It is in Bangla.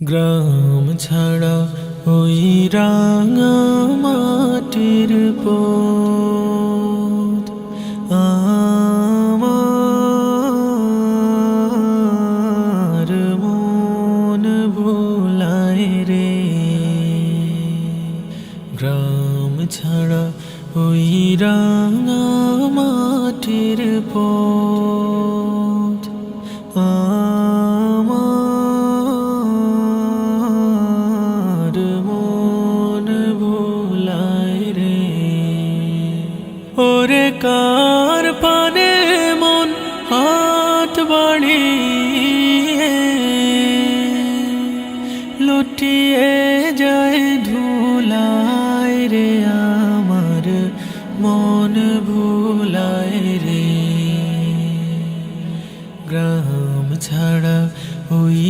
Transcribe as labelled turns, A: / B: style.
A: গ্রাম ছাড়া ওই রাঙা মাটির পথ আমার মন ভোলায় রে। গ্রাম ছাড়া ওই রাঙা মাটির পথ আমার মন ভোলায় রে। ওরে কার পানে মন হাত বাড়িয়ে লুটিয়ে যায় ধুলায় রে। আমার মন ভোলায় রে। গ্রাম ছাড়া ওই